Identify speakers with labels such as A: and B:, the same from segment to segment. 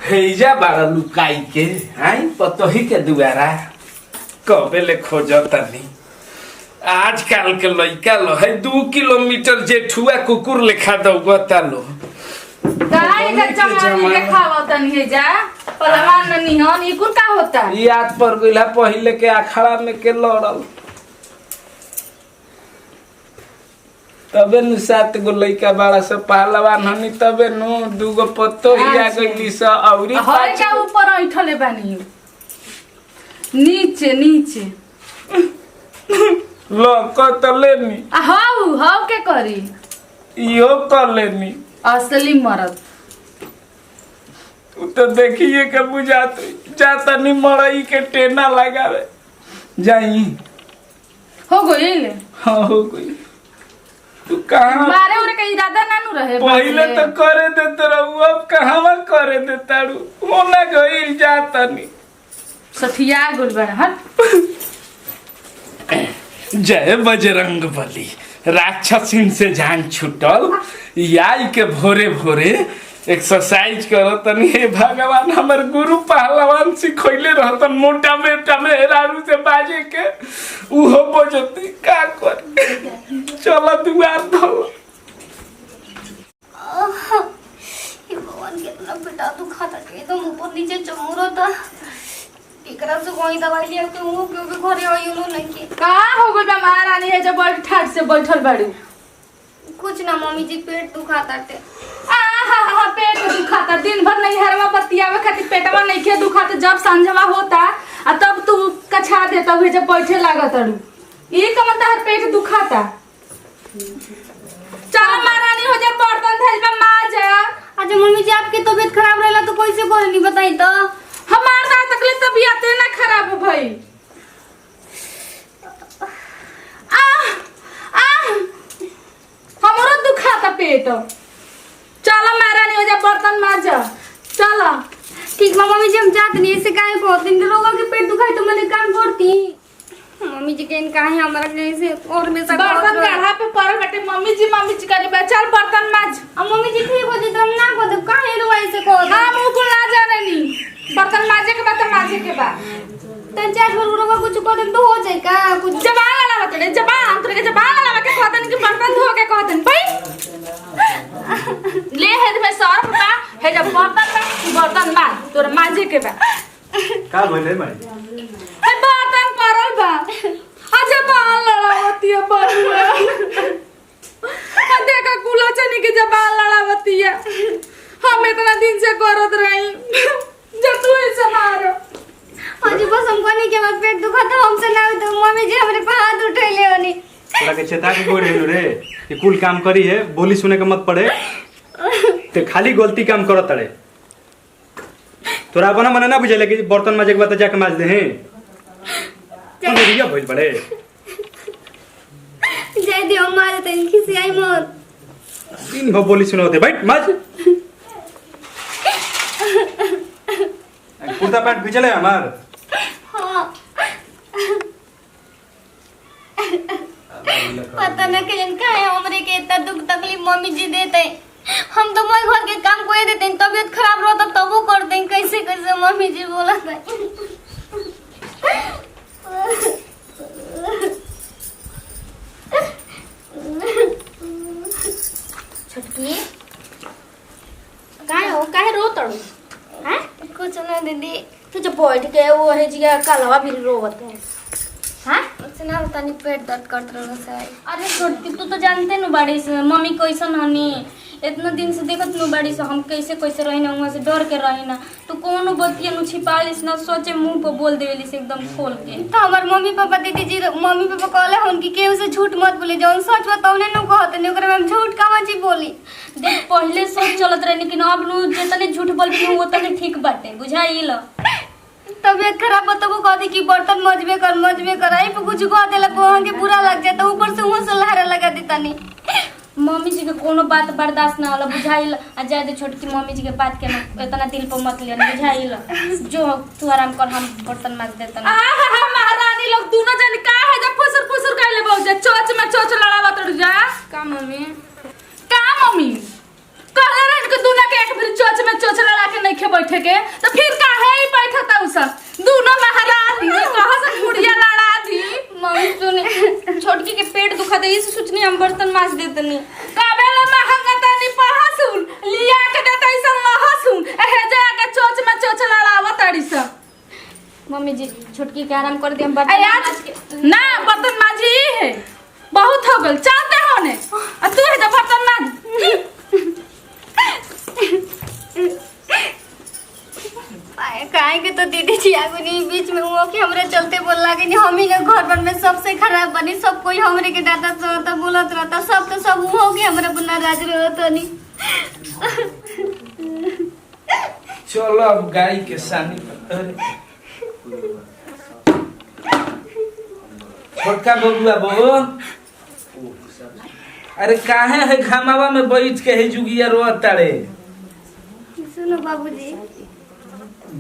A: हेजा बाड़ा लुकाई के आई पतोही के दुआरा कबे ले खोजतनी। आजकल के लइका लो है 2 किलोमीटर जेठुआ कुकुर लेखा दौगता लो।
B: गाय का चमानी देखावतनी हेजा पहलवान ननिहन ई कुल का होता।
A: याद पर गइला पहिले के अखाड़ा में के लड़ल तबे नु 7 गो लइका बाड़ा से पहलवान हनी तबे नु 2 गो पतोही आ गइली स औरी
B: हर का ऊपर ऐठले बानी नीचे नीचे
A: लौकत लेनी
B: हाउ के करी
A: इहो कर लेनी
B: असली मरद
A: तो देखिए के बुझात जाता नहीं मड़ई के टेना लगावे जाई
B: हो गइल।
A: हाँ हो गई। तू कहाँ
B: मारे उरे के इरादा नानू रहे
A: पहले तो करे देते रहू अब कहाँ करे देता रू होना गइल जाता नहीं
B: सठिया गुल बन हट।
A: जय बजरंग बली राक्षसीन से जान छुटल याई के भोरे भोरे एक्सरसाइज करो तनी हे भगवान हमर गुरु पहलवान सिखैले रहतन मोटा बेटा मेहरारू से बाजे के उहो बजती का कर चलो दुआर धो।
C: हे भगवान कितना बेटा दुखाता के एकदम ऊपर नीचे चमुरता एकरा से कोई दवाई लिया के वो क्योंकि घरे आइलो नहीं के
B: का हो गइल बा महारानी है जब बैठ ठाट से बैठल बाड़ी।
C: कुछ ना मम्मी जी पेट दुखाता टे
B: आहा पेट दुखाता दिन भर नहीं हरवा बतियावे खातिर पेटवा नहीं के दुखाता जब संझवा होता आ तब तू कछा देता हुए जब बैठे लागत अड़ू ई कमन तार पेट दुखाता। चल महारानी हो जा बर्तन धइल बा माजा।
C: अच्छा मम्मी जी आपकी तबीयत खराब रहला तो कैसे बोलनी बताई तो
B: हमार ता तकलीफ तबीयत ना खराब भई। हमरो दुखाता पेट। चल महारानी हो जा बर्तन माजा चल।
C: ठीक मम्मी जी हम जात नहीं ऐसे काहे को दिन रोगा के पेट दुखाई तो मैंने काम करती मम्मी जी के काहे हमरा कैसे और में सब
B: बर्तन काढ़ा पे पर बेटे मम्मी जी करे बा चल बर्तन माज।
C: अब मम्मी जी ठीक हो जाए तो हम ना को दे काहे रो ऐसे को
B: हम उकुल ना जाने नी बर्तन माजे के बाद माजे के बाद
C: तन चार रोगा कुछ को दे तो हो जाए का कुछ
B: जबान लगा तोरे जबान तोरे के जबान लगा के कहतन कि बर्तन धो के कहतन भाई ले हेद में सर्फ बा हे जब बर्तन माज तोरे माजे के बाद
D: का बोले माई
B: हे बर्तन परल बा अच्छा बाल लड़ावती है बरुआ देखा कुला चनी के जबान लड़ावती है हम इतना दिन से करत रही जब तू ऐसे मारो
C: अजी बस हमको नहीं के बाद पेट दुखाता हमसे ना तो मम्मी जी हमरे पे हाथ उठैले होनी
D: तोरा के चेता के बोल रहनु रे कि कुल काम करी है बोली सुने के मत पड़े ते खाली गलती काम करत तड़े तोरा अपना मने ना बुझले कि बर्तन माजे के बाद जाके माज दे हैं तुम रिया भइल पड़े
C: जय दियो मारे तन खिसी आई मत
D: दिन भर बोली सुने होते बैठ माज कुर्ता पैंट भिजले हमार
C: हां पता ना के जन काहे हमरे के इतना दुख तकलीफ मम्मी जी देते हम तो मोय घर के काम कोई देते तबीयत खराब रहता तबो कर दें कैसे कैसे मम्मी जी बोला था
B: छटकी काहे रो तड़ू हैं
C: कुछ ना दीदी
B: तू जब बैठ के वो है जिया कलवा भी रोवत है हां
C: सुना तनी पेट दर्द करत रहल से
E: अरे छोटकी तू तो जानते न बाड़ी से मम्मी कैसन हनी इतना दिन से देखत न बाड़ी से हम कैसे कैसे रही ना वहाँ से डर के रही ना तो कोनो बतिया नु छिपा लिस ना सोचे मुंह पे बोल देवेली से एकदम खोल के
C: तो हमार मम्मी पापा दीदी जी मम्मी पापा कहले हन कि केहू से झूठ मत बोली जौन सच बतावले न कहत न ओकरा में हम झूठ कामा जी बोली
E: देख पहले सोच चलत रहे लेकिन अब नु जितने झूठ बोलबी वो तने ठीक बाटे बुझाइल
C: तबीयत खराब हो तो वो कहती कि बर्तन मजबे कर आई पे कुछ कह देला को के बुरा लग जाए तो ऊपर से वो से लहरा लगा देता नहीं
E: मम्मी जी के कोनो बात बर्दाश्त ना होला बुझाइल आ जाए दे छोटकी मम्मी जी के बात के ना इतना दिल पर मत ले बुझाइल जो तू आराम कर हम बर्तन माज देता ना
B: महारानी लोग दोनों जन का है जब फुसुर फुसुर कर ले बहुत जा चोच में चोच लड़ावत रह जा
C: का मम्मी
B: का मम्मी कहले रहे कि दोनों के एक फिर चोच चोच में चोच लड़ा के नहीं खे बैठे के तो फिर काहे ही बैठता उ सब दोनों महाराज कहां से गुड़िया लड़ा दी।
E: मम्मी सुने छोटकी के पेट दुखा दे इस सोचनी हम बर्तन माज देतनी
B: काबेला महंगा तनी पहासुन लिया के देता ई सब महसुन एहे जाके चोच में चोच लड़ावा ताड़ी सब।
E: मम्मी जी छोटकी के आराम कर दे हम
B: अरे ना बर्तन माजी है बहुत हो गल चाहते होने आ तू है जब बर्तन माज
C: काहे के तो दीदी जी आगू नहीं बीच में वो के हमरे चलते बोल लागे नहीं हम ही ना घर पर में सबसे खराब बनी सब कोई हमरे के डाटा तो बोलत रहता सब तो सब हो के हमरे बना राज रहत नहीं।
A: चलो अब गाय के सानी छोटका बबुआ बो अरे काहे है घामावा में बैठ के है जुगिया रोता रे।
C: सुनो बाबूजी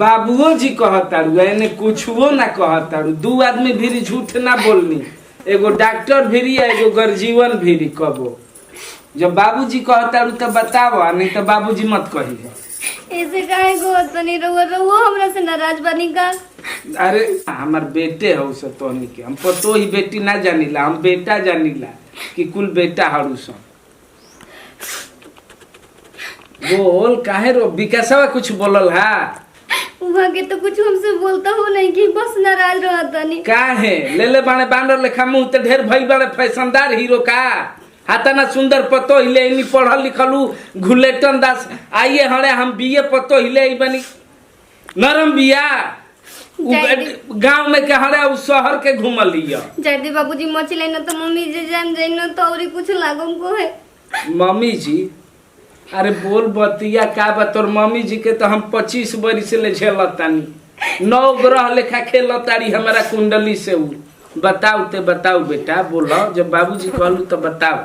A: बाबुओ जी कहतारू एने कुछो ना कहतारू दू आदमी भी झूठ ना बोलनी एगो डॉक्टर भी एगो गर्जीवन भी कबो जब बाबूजी कहतारू तो बताओ नहीं तो बाबूजी मत कही।
C: ऐसे काहे को तनी रहो हमरा से नाराज बनी का।
A: अरे हमार बेटे हो से तोहनी के हम पतो ही बेटी ना जानिला हम बेटा जानिला कि कुल बेटा हरू सन। बोल काहे रो विकासवा कुछ बोलल हा
C: वहाँ के तो कुछ हमसे बोलता हो नहीं कि बस नाराज रहता नहीं
A: काहे ले बाणे बांडर लेखा मुंह ते ढेर भई बड़े फैशनदार हीरो का हाथा ना सुंदर पतो हिले इनी पढ़ल लिखलू घुलेटन दास आइए हड़े हम बीए पतो हिले बनी नरम बिया गांव में के हड़े उ शहर के घुमल लिया।
C: जयदी बाबूजी मछली न तो मम्मी जे जान जइनो तो औरी कुछ लागम को है।
A: मम्मी जी अरे बोल बतिया का बा तोर मम्मी जी के तो हम 25 बरिस ले झेलतानी 9 ग्रह लेखा खेलतारी हमारा कुंडली से उ बताओ ते बताओ बेटा बोलो जब बाबूजी कहलू तो बताओ।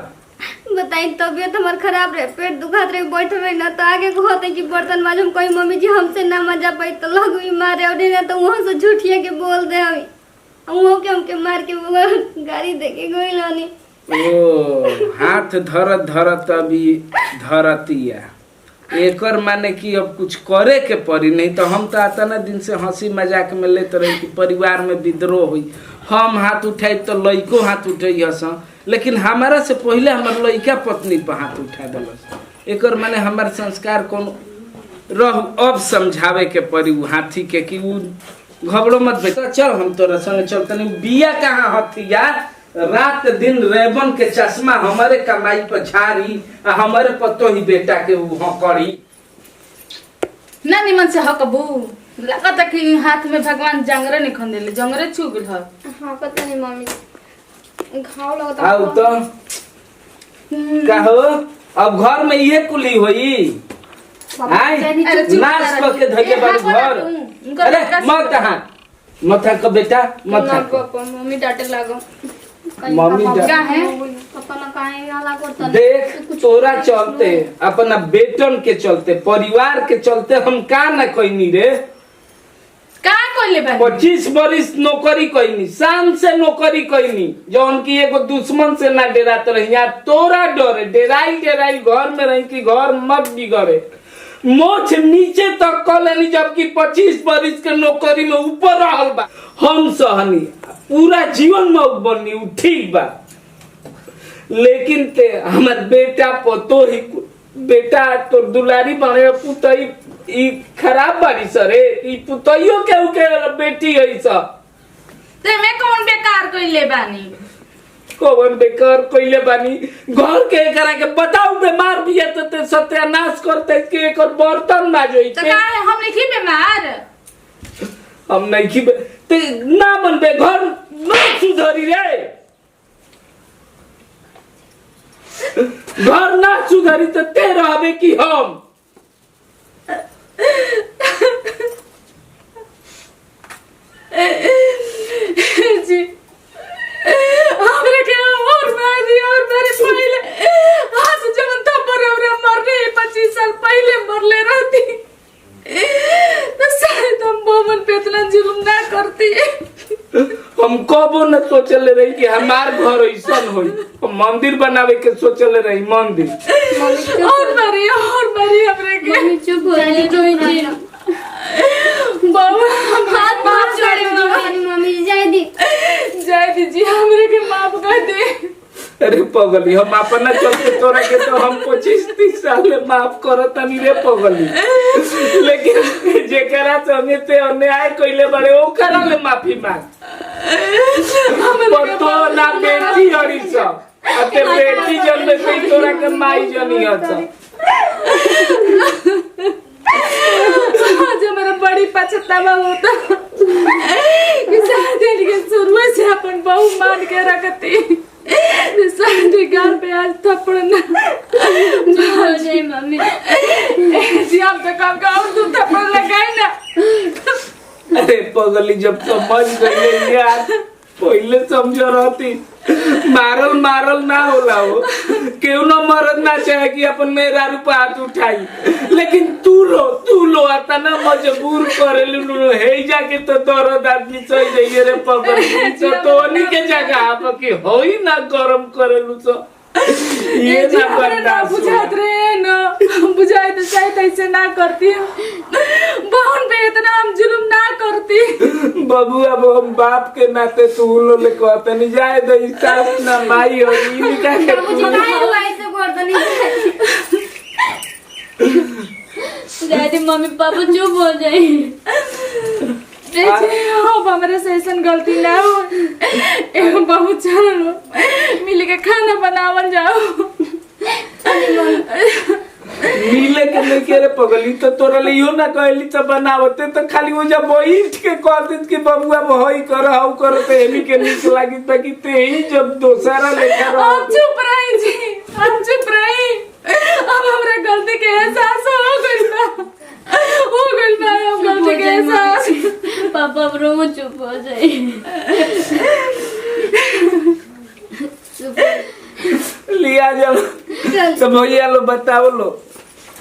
C: बताई तबियत हमार खराब रहे पेट दुखात रहे बैठ रहे ना तो आगे को होते कि बर्तन माज हम कही मम्मी जी हमसे ना मजा पाई तो लग भी मारे और ना तो वहां से झूठिया के बोल दे हमें वो के हमके मार के गाड़ी दे के गइल हनी।
A: ओ हाथ धरत धरत अभी धरतिया एकर माने कि अब कुछ करे के पड़ी नहीं तो हम तो आता ना दिन से हंसी मजाक में लेते रही कि परिवार में विद्रोह हुई हम हाथ उठाई तो लइको हाथ उठाई हस लेकिन हमारा से पहले हमार लइका पत्नी पर हाथ उठा दिलस एकर माने हमार संस्कार कौन रह अब समझावे के पड़ी उ हाथी के कि उ घबरो मत बेटा चल हम तोरा संग चल तनी बिया कहाँ हथिया रात दिन रेबन के चश्मा हमारे कमाई पर झारी हमारे पतो ही बेटा के वो करी
B: ना निमन से हकबू लगता कि हाथ में भगवान जंगरे निखन देले जंगरे छू गेल ह।
C: हां पता नहीं मम्मी घाव लगता
A: आओ तो कहो अब घर में ये कुली होई आई नाश करके धके बड़ घर अरे मत मत का बेटा मत
B: मम्मी डांटे लागो
A: मम्मी
B: क्या है
C: पापा ना काहे हाला करता
A: देख तोरा चलते अपना बेटन के चलते परिवार के चलते हम का ना कहनी रे
B: का कोले बन
A: 25 बरिस नौकरी कहनी शान से नौकरी कहनी जौन की एगो दुश्मन से ना डरात रही या तोरा डरे डेराई घर में रही कि घर मत बिगड़े मोछ नीचे तक कर लेनी जबकि 25 बरिस के नौकरी में ऊपर रहल बा हम सहनी पूरा जीवन में बननी उ ठीक बा लेकिन ते हमर बेटा पतो ही बेटा तो दुलारी बने पुतई ई खराब बारी सरे ई पुतइयो के बेटी है स
B: ते में कौन बेकार कइले बानी
A: कौन बेकार कइले बानी घर के एकरा के बताऊ बीमार बिया ते सत्यानाश करते के एकर बर्तन माजोई
B: तो काहे हम नहीं बीमार
A: हम नहीं की ते ना बनबे घर ना सुधरी रे घर ना सुधरी तो ते रहबे कि हम
B: जी हमरे के और मारी पहले आज जवन थप्पड़ हमरा मरने 25 साल पहले मरले रहती तो शायद हम बोमन पे इतना जुल्म ना करती
A: हम कबो न सोचले रही कि हमार घर ऐसन होई। मंदिर बनावे के सोचले रही मंदिर।
B: और मरी हमरे के
C: मम्मी चुप हो जाइए रोई जी
B: बाबू
C: हाथ माफ छोड़ दी मम्मी
B: जय दीजिए हमरे के माफ कर दे।
A: अरे पगली हम अपना चलते तोरा के तो हम 25-30 साल में माफ करत नहीं रे पगली, लेकिन जेकरा संगे ते अन्याय कइले बड़े ओकरा ले माफी मांग। तो ना बेटी हरी सब अते बेटी जन्म से तोरा के माई जनी हस।
B: आज हमारा बड़ी पछतावा होता कि शादी के शुरू से अपन बहू मान के रखती, शादी घर पे आज थप्पड़ ना
C: हो जाए मम्मी
B: जी आप तो कम का और तू थप्पड़ लगाई ना।
A: अरे पगली जब समझ गई यार पहले समझ रहती मारल ना होला हो, क्यों ना मरद ना चाहे कि अपन मेरा रूपा हाथ उठाई, लेकिन तू लो आता ना मजबूर करे लू हे जाके तो दर्द आदमी सही जाइए रे पगली तो उन्हीं के जगह आप के होई ना गरम करे लू सो ये ना बर्दाश्त
B: बुझात रे ना बुझाई तो चाहे ऐसे ना करती बहन पे इतना हम जुल्म ना करती।
A: बाबू अब हम बाप के नाते तू लो ले कहते नहीं जाए तो सास ना माई हो ई का के
C: मुझे नहीं हुआ ऐसे कर दो
E: डैडी मम्मी पापा चुप हो जाए।
B: अब हमारे से ऐसा गलती ना हो, एगो बहुत चलो मिल के खाना बनावल जाओ।
A: मिले के नहीं के रे पगली तो तोरा ले इहो ना कहली तो बनावते तो खाली वो जब बैठ के कहते कि बबुआ बहई कर हाउ कर तो एमी के निक लागी ताकि ते ही जब दोसरा लेकर
B: अब चुप रही जी, अब चुप रही। अब हमरा गलती के एहसास हो गइल बा अब गलती के एहसास।
E: पापा अब रो चुप हो जाए।
A: लिया जब तो भैया लो बताओ लो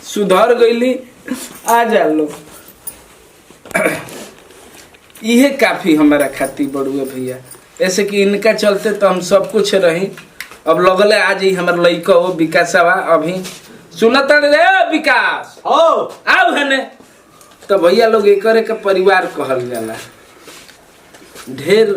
A: सुधर गईली आ जा लो इहे काफी हमारा खाती बड़ुए भैया, ऐसे कि इनका चलते तो हम सब कुछ रही। अब लगले आज ही हमार लइका हो विकासवा अभी सुनता रे विकास आओ है ने तो भैया लोग एकरे के परिवार कहल जाला। ढेर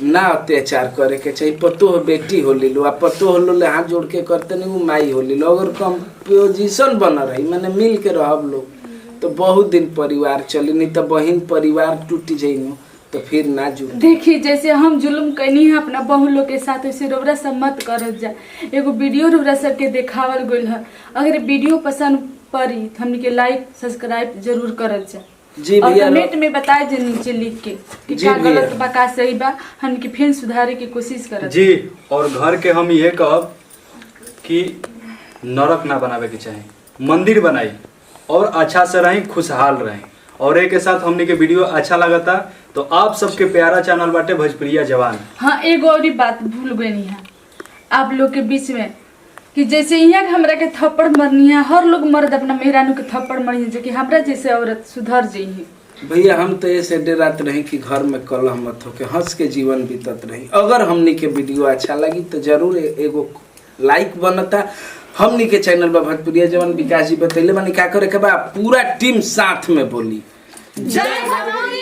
A: ना अत्याचार करे के चाहिए। पतो हो बेटी हो लो आ पतो हो लो हाथ जोड़ के करते नहीं वो माई हो लो। अगर कंपोजिशन बना रही मैंने मिल के रहब लोग तो बहुत दिन परिवार चली, नहीं तो बहन परिवार टूट जाइनो तो फिर ना जुड़।
B: देखिए जैसे हम जुल्म कनी है अपना बहू लोग के साथ वैसे रोबरा सब मत करत जा। एगो वीडियो रोबरा सबके देखावल गइल है, अगर वीडियो पसंद पड़ी तो हमनी के लाइक सब्सक्राइब जरूर करत जा
A: जी
B: और
A: भैया
B: कमेंट में बताए जे नीचे लिख के कि
A: जी
B: क्या
A: भैया।
B: गलत बा का सही बा, हम के फिर सुधारे की कोशिश करत
D: जी। और घर के हम ये कहब कि नरक ना बनावे के चाहे, मंदिर बनाई और अच्छा से रही, खुशहाल रही। और एक के साथ हमने के वीडियो अच्छा लगता तो आप सबके प्यारा चैनल बाटे भोजपुरिया जवान।
B: हाँ एगो और बात भूल गई है आप लोग के बीच में कि जैसे यहाँ हमरा के थप्पड़ मरनी है, हर लोग मर्द अपना मेहरानू के थप्पड़ मरनी है, जो कि हमरा जैसे औरत सुधर जाइए।
A: भैया हम तो ऐसे डरात रही कि घर में कलह मत हो के हंस के जीवन बीतत रही। अगर हमनी के वीडियो अच्छा लगी तो जरूर एगो लाइक बनता। हमनी के चैनल पर भोजपुरिया जवान विकास जी बतैले बानी का करे के बा, पूरा टीम साथ में बोली
B: जय भवानी।